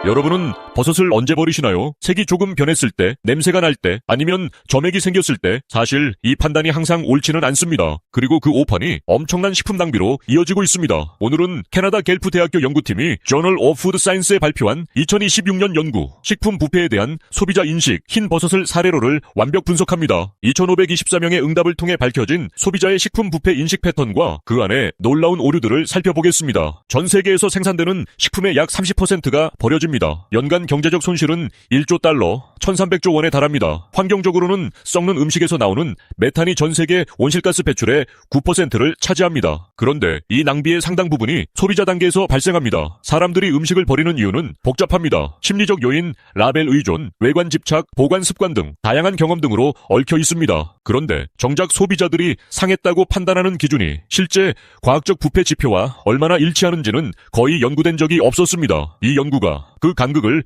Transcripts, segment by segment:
여러분은 버섯을 언제 버리시나요? 색이 조금 변했을 때, 냄새가 날 때, 아니면 점액이 생겼을 때, 사실 이 판단이 항상 옳지는 않습니다. 그리고 그 오판이 엄청난 식품 낭비로 이어지고 있습니다. 오늘은 캐나다 갤프 대학교 연구팀이 Journal of Food Science에 발표한 2026년 연구, 식품 부패에 대한 소비자 인식, 흰 버섯을 사례로를 완벽 분석합니다. 2524명의 응답을 통해 밝혀진 소비자의 식품 부패 인식 패턴과 그 안에 놀라운 오류들을 살펴보겠습니다. 전 세계에서 생산되는 식품의 약 30%가 버려집니다. 연간 경제적 손실은 1조 달러, 1300조 원에 달합니다. 환경적으로는 썩는 음식에서 나오는 메탄이 전 세계 온실가스 배출의 9%를 차지합니다. 그런데 이 낭비의 상당 부분이 소비자 단계에서 발생합니다. 사람들이 음식을 버리는 이유는 복잡합니다. 심리적 요인, 라벨 의존, 외관 집착, 보관 습관 등 다양한 경험 등으로 얽혀 있습니다. 그런데 정작 소비자들이 상했다고 판단하는 기준이 실제 과학적 부패 지표와 얼마나 일치하는지는 거의 연구된 적이 없었습니다. 이 연구가 그 간극을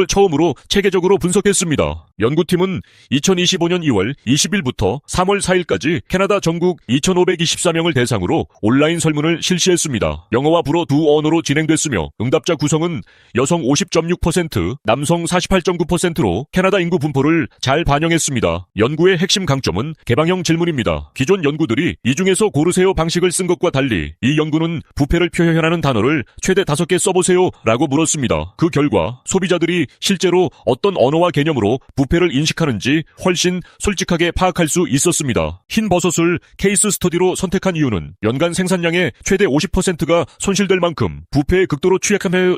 처음으로 체계적으로 분석했습니다. 연구팀은 2025년 2월 20일부터 3월 4일까지 캐나다 전국 2,524명을 대상으로 온라인 설문을 실시했습니다. 영어와 불어 두 언어로 진행됐으며 응답자 구성은 여성 50.6%, 남성 48.9%로 캐나다 인구 분포를 잘 반영했습니다. 연구의 핵심 강점은 개방형 질문입니다. 기존 연구들이 이 중에서 고르세요 방식을 쓴 것과 달리 이 연구는 부패를 표현하는 단어를 최대 5개 써보세요 라고 물었습니다. 그 결과 소비자들이 실제로 어떤 언어와 개념으로 부패를 인식하는지 훨씬 솔직하게 파악할 수 있었습니다. 흰 버섯을 케이스 스터디로 선택한 이유는 연간 생산량의 최대 50%가 손실될 만큼 부패에 극도로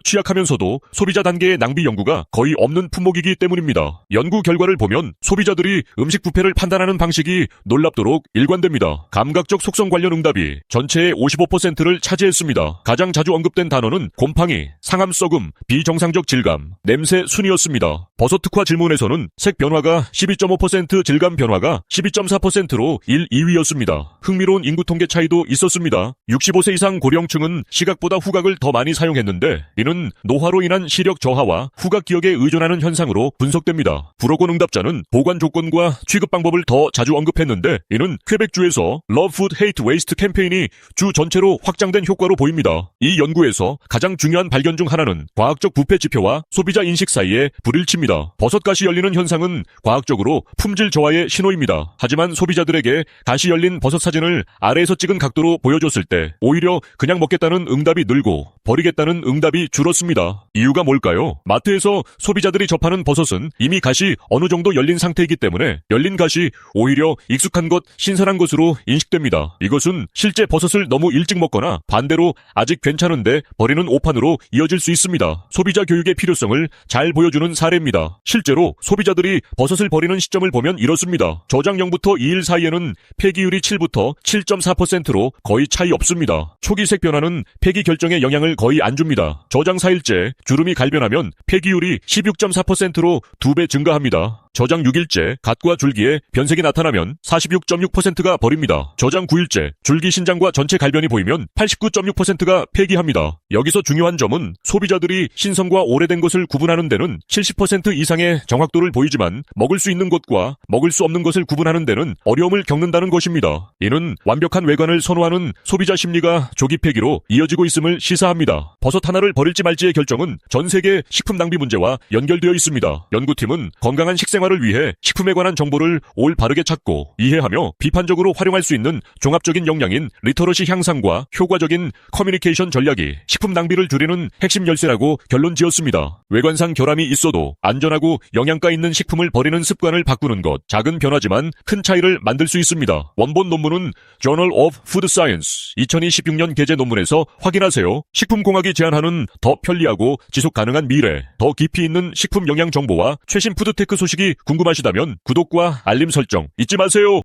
취약하면서도 소비자 단계의 낭비 연구가 거의 없는 품목이기 때문입니다. 연구 결과를 보면 소비자들이 음식 부패를 판단하는 방식이 놀랍도록 일관됩니다. 감각적 속성 관련 응답이 전체의 55%를 차지했습니다. 가장 자주 언급된 단어는 곰팡이, 상함 썩음, 비정상적 질감, 냄새 순이었습니다. 버섯 특화 질문에서는 색 변화가 12.5%, 질감 변화가 12.4%로 1, 2위였습니다. 흥미로운 인구 통계 차이도 있었습니다. 65세 이상 고령층은 시각보다 후각을 더 많이 사용했는데 이는 노화로 인한 시력 저하와 후각 기억에 의존하는 현상으로 분석됩니다. 불어권 응답자는 보관 조건과 취급 방법을 더 자주 언급했는데 이는 퀘벡주에서 Love Food Hate Waste 캠페인이 주 전체로 확장된 효과로 보입니다. 이 연구에서 가장 중요한 발견 중 하나는 과학적 부패 지표와 소비자 인식 사이의 불일치입니다. 버섯가시 열리는 현상은 과학적으로 품질 저하의 신호입니다. 하지만 소비자들에게 가시 열린 버섯 사진을 아래에서 찍은 각도로 보여줬을 때 오히려 그냥 먹겠다는 응답이 늘고 버리겠다는 응답이 줄었습니다. 이유가 뭘까요? 마트에서 소비자들이 접하는 버섯은 이미 가시 어느 정도 열린 상태이기 때문에 열린 가시 오히려 익숙한 것, 신선한 것으로 인식됩니다. 이것은 실제 버섯을 너무 일찍 먹거나 반대로 아직 괜찮은데 버리는 오판으로 이어질 수 있습니다. 소비자 교육의 필요성을 잘 보여주는 사례입니다. 실제로 소비자들이 버섯을 버리는 시점을 보면 이렇습니다. 저장령부터 2일 사이에는 폐기율이 7부터 7.4%로 거의 차이 없습니다. 초기색 변화는 폐기 결정에 영향을 거의 안 줍니다. 저장 4일째 주름이 갈변하면 폐기율이 16.4%로 2배 증가합니다. 저장 6일째 갓과 줄기에 변색이 나타나면 46.6%가 버립니다. 저장 9일째 줄기 신장과 전체 갈변이 보이면 89.6%가 폐기합니다. 여기서 중요한 점은 소비자들이 신선과 오래된 것을 구분하는 데는 70% 이상의 정확도를 보이지만 먹을 수 있는 것과 먹을 수 없는 것을 구분하는 데는 어려움을 겪는다는 것입니다. 이는 완벽한 외관을 선호하는 소비자 심리가 조기 폐기로 이어지고 있음을 시사합니다. 버섯 하나를 버릴지 말지의 결정은 전 세계 식품 낭비 문제와 연결되어 있습니다. 연구팀은 건강한 식생활을 위해 식품에 관한 정보를 올바르게 찾고 이해하며 비판적으로 활용할 수 있는 종합적인 역량인 리터러시 향상과 효과적인 커뮤니케이션 전략이 식품 낭비를 줄이는 핵심 열쇠라고 결론 지었습니다. 외관상 결함이 있어도 안전하고 영양가 있는 식품을 버리는 습관을 바꾸는 것, 작은 변화지만 큰 차이를 만들 수 있습니다. 원본 논문은 Journal of Food Science 2026년 게재 논문에서 확인하세요. 식품공학이 제안하는 더 편리하고 지속 가능한 미래, 더 깊이 있는 식품 영양 정보와 최신 푸드테크 소식이 궁금하시다면 구독과 알림 설정 잊지 마세요.